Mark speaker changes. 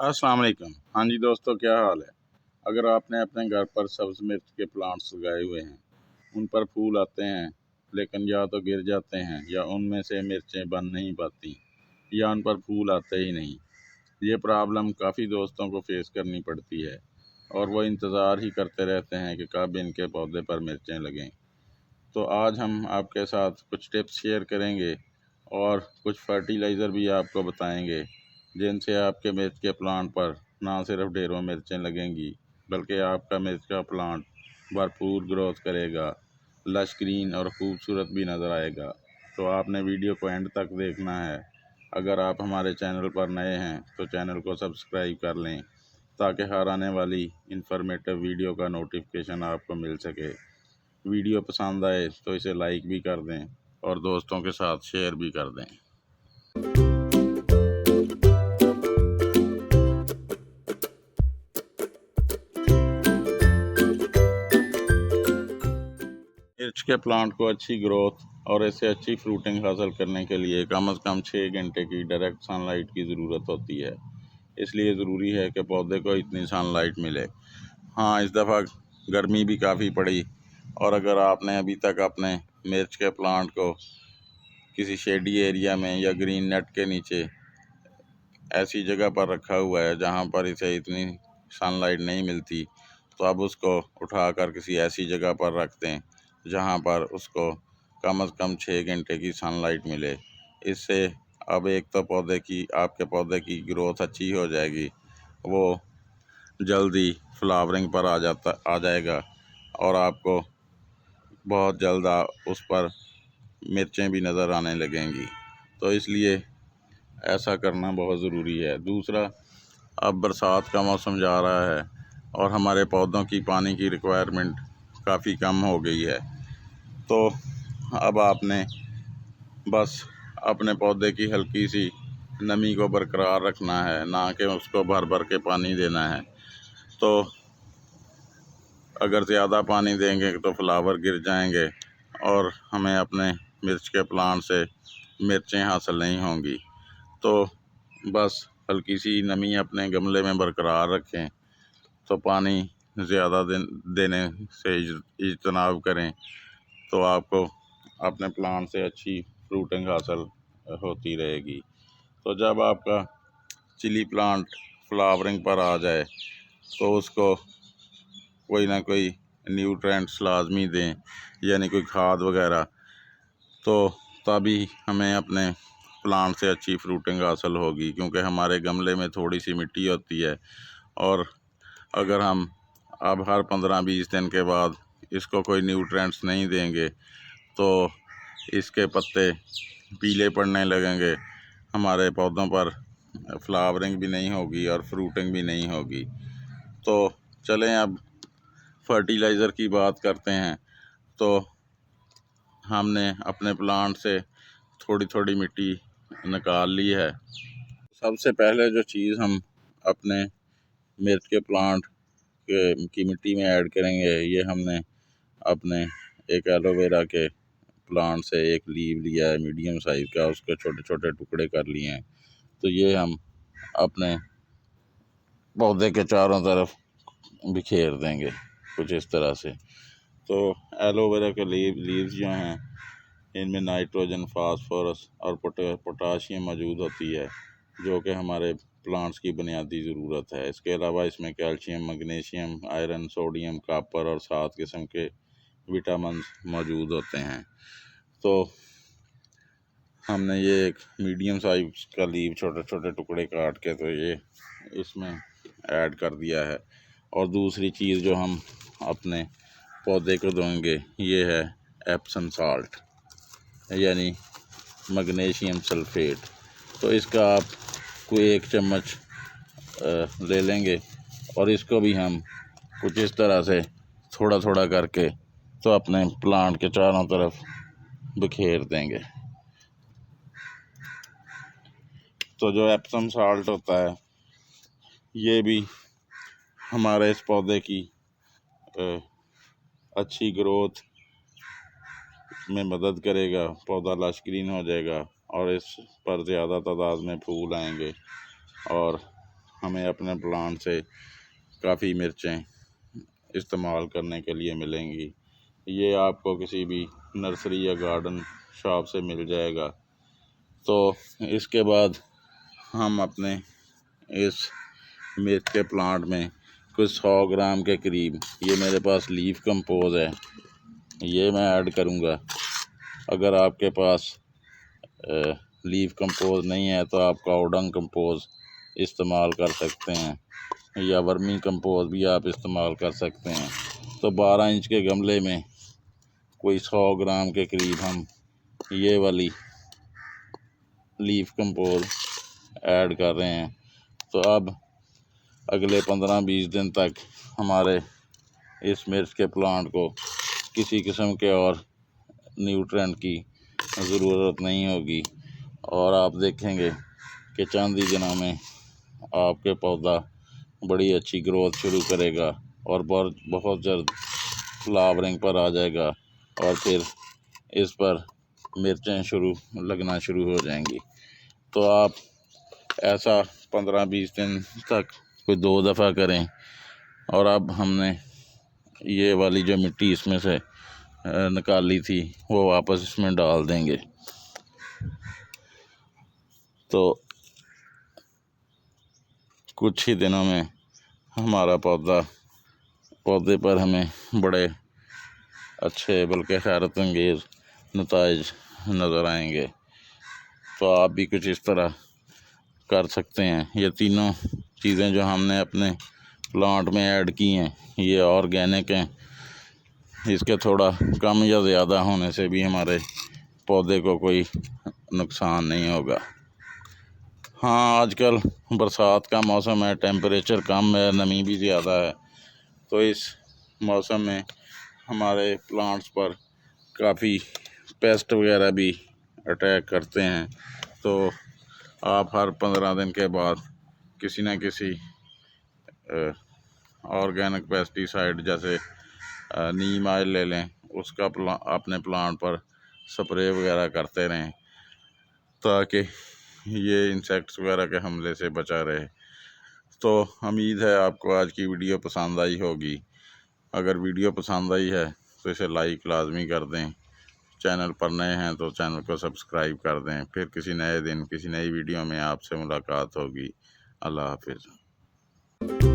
Speaker 1: अस्सलाम वालेकुम। हाँ जी दोस्तों, क्या हाल है। अगर आपने अपने घर पर सब्ज़ मिर्च के प्लांट्स लगाए हुए हैं, उन पर फूल आते हैं लेकिन या तो गिर जाते हैं या उनमें से मिर्चें बन नहीं पाती या उन पर फूल आते ही नहीं। ये प्रॉब्लम काफ़ी दोस्तों को फेस करनी पड़ती है और वो इंतज़ार ही करते रहते हैं कि कब इनके पौधे पर मिर्चें लगें। तो आज हम आपके साथ कुछ टिप्स शेयर करेंगे और कुछ फर्टिलाइज़र भी आपको बताएंगे जिनसे आपके मिर्च के प्लांट पर ना सिर्फ ढेरों मिर्चें लगेंगी बल्कि आपका मिर्च का प्लांट भरपूर ग्रोथ करेगा, लश ग्रीन और खूबसूरत भी नज़र आएगा। तो आपने वीडियो को एंड तक देखना है। अगर आप हमारे चैनल पर नए हैं तो चैनल को सब्सक्राइब कर लें ताकि हर आने वाली इन्फॉर्मेटिव वीडियो का नोटिफिकेशन आपको मिल सके। वीडियो पसंद आए तो इसे लाइक भी कर दें और दोस्तों के साथ शेयर भी कर दें। मिर्च के प्लांट को अच्छी ग्रोथ और इससे अच्छी फ्रूटिंग हासिल करने के लिए कम से कम 6 घंटे की डायरेक्ट सनलाइट की ज़रूरत होती है। इसलिए ज़रूरी है कि पौधे को इतनी सनलाइट मिले। हाँ, इस दफ़ा गर्मी भी काफ़ी पड़ी और अगर आपने अभी तक अपने मिर्च के प्लांट को किसी शेडी एरिया में या ग्रीन नेट के नीचे ऐसी जगह पर रखा हुआ है जहाँ पर इसे इतनी सनलाइट नहीं मिलती, तो अब उसको उठाकर किसी ऐसी जगह पर रख दें जहाँ पर उसको कम से कम 6 घंटे की सनलाइट मिले। इससे अब एक तो आपके पौधे की ग्रोथ अच्छी हो जाएगी, वो जल्दी फ्लावरिंग पर आ जाएगा और आपको बहुत जल्द उस पर मिर्चें भी नज़र आने लगेंगी। तो इसलिए ऐसा करना बहुत ज़रूरी है। दूसरा, अब बरसात का मौसम जा रहा है और हमारे पौधों की पानी की रिक्वायरमेंट काफ़ी कम हो गई है। तो अब आपने बस अपने पौधे की हल्की सी नमी को बरकरार रखना है, ना कि उसको भर भर के पानी देना है। तो अगर ज़्यादा पानी देंगे तो फ्लावर गिर जाएंगे और हमें अपने मिर्च के प्लांट से मिर्चें हासिल नहीं होंगी। तो बस हल्की सी नमी अपने गमले में बरकरार रखें। तो पानी ज़्यादा देने से इज्तनाब करें तो आपको अपने प्लांट से अच्छी फ्रूटिंग हासिल होती रहेगी। तो जब आपका चिली प्लांट फ्लावरिंग पर आ जाए तो उसको कोई ना कोई न्यूट्रेंट्स लाजमी दें, यानी कोई खाद वगैरह। तो तभी हमें अपने प्लांट से अच्छी फ्रूटिंग हासिल होगी, क्योंकि हमारे गमले में थोड़ी सी मिट्टी होती है और अगर हम अब हर 15-20 दिन के बाद इसको कोई न्यूट्रेंट्स नहीं देंगे तो इसके पत्ते पीले पड़ने लगेंगे, हमारे पौधों पर फ्लावरिंग भी नहीं होगी और फ्रूटिंग भी नहीं होगी। तो चलें अब फर्टिलाइज़र की बात करते हैं। तो हमने अपने प्लांट से थोड़ी थोड़ी मिट्टी निकाल ली है। सबसे पहले जो चीज़ हम अपने मिर्च के प्लांट की मिट्टी में ऐड करेंगे, ये हमने अपने एक एलोवेरा के प्लांट से एक लीव लिया है मीडियम साइज़ का, उसके छोटे छोटे टुकड़े कर लिए हैं। तो ये हम अपने पौधे के चारों तरफ बिखेर देंगे कुछ इस तरह से। तो एलोवेरा के लीव्स जो हैं, इनमें नाइट्रोजन, फास्फोरस और पोटाशियम मौजूद होती है, जो कि हमारे प्लांट्स की बुनियादी ज़रूरत है। इसके अलावा इसमें calcium, magnesium, iron, sodium, copper और 7 किस्म के विटामिन मौजूद होते हैं। तो हमने ये एक मीडियम साइज का लीव छोटे छोटे टुकड़े काट के तो ये इसमें ऐड कर दिया है। और दूसरी चीज़ जो हम अपने पौधे को देंगे, ये है एप्सम साल्ट, यानी मैग्नीशियम सल्फेट। तो इसका आप कोई 1 चम्मच ले लेंगे और इसको भी हम कुछ इस तरह से थोड़ा थोड़ा करके तो अपने प्लांट के चारों तरफ बिखेर देंगे। तो जो एप्सम साल्ट होता है, ये भी हमारे इस पौधे की अच्छी ग्रोथ में मदद करेगा। पौधा लश ग्रीन हो जाएगा और इस पर ज़्यादा तादाद में फूल आएंगे और हमें अपने प्लांट से काफ़ी मिर्चें इस्तेमाल करने के लिए मिलेंगी। ये आपको किसी भी नर्सरी या गार्डन शॉप से मिल जाएगा। तो इसके बाद हम अपने इस मिर्च के प्लांट में कुछ 100 ग्राम के करीब, ये मेरे पास लीफ कंपोज है, ये मैं ऐड करूँगा। अगर आपके पास लीफ कंपोज नहीं है तो आप काउडंग कंपोज इस्तेमाल कर सकते हैं या वर्मी कंपोज भी आप इस्तेमाल कर सकते हैं। तो 12 इंच के गमले में कोई 100 ग्राम के करीब हम ये वाली लीफ कंपोज ऐड कर रहे हैं। तो अब अगले 15-20 दिन तक हमारे इस मिर्च के प्लांट को किसी किस्म के और न्यूट्रेंट की ज़रूरत नहीं होगी और आप देखेंगे कि चंद ही दिनों में आपके पौधा बड़ी अच्छी ग्रोथ शुरू करेगा और बहुत जल्द फ्लावरिंग पर आ जाएगा और फिर इस पर मिर्चें लगना शुरू हो जाएंगी। तो आप ऐसा 15-20 दिन तक कोई 2 दफ़ा करें। और अब हमने ये वाली जो मिट्टी इसमें से निकाली थी वो वापस इसमें डाल देंगे। तो कुछ ही दिनों में हमारा पौधे पर हमें बड़े अच्छे बल्कि हैरत अंगेज़ नताइज नज़र आएंगे। तो आप भी कुछ इस तरह कर सकते हैं। ये तीनों चीज़ें जो हमने अपने प्लांट में ऐड की हैं ये ऑर्गेनिक हैं। इसके थोड़ा कम या ज़्यादा होने से भी हमारे पौधे को कोई नुकसान नहीं होगा। हाँ, आजकल बरसात का मौसम है, टेम्परेचर कम है, नमी भी ज़्यादा है। तो इस मौसम में हमारे प्लांट्स पर काफ़ी पेस्ट वगैरह भी अटैक करते हैं। तो आप हर 15 दिन के बाद किसी न किसी ऑर्गेनिक पेस्टिसाइड जैसे नीम ऑयल ले लें, उसका अपने प्लांट पर स्प्रे वगैरह करते रहें ताकि ये इंसेक्ट्स वगैरह के हमले से बचा रहे। तो उम्मीद है आपको आज की वीडियो पसंद आई होगी। अगर वीडियो पसंद आई है तो इसे लाइक लाजमी कर दें। चैनल पर नए हैं तो चैनल को सब्सक्राइब कर दें। फिर किसी नए दिन किसी नई वीडियो में आपसे मुलाकात होगी। अल्लाह हाफिज़।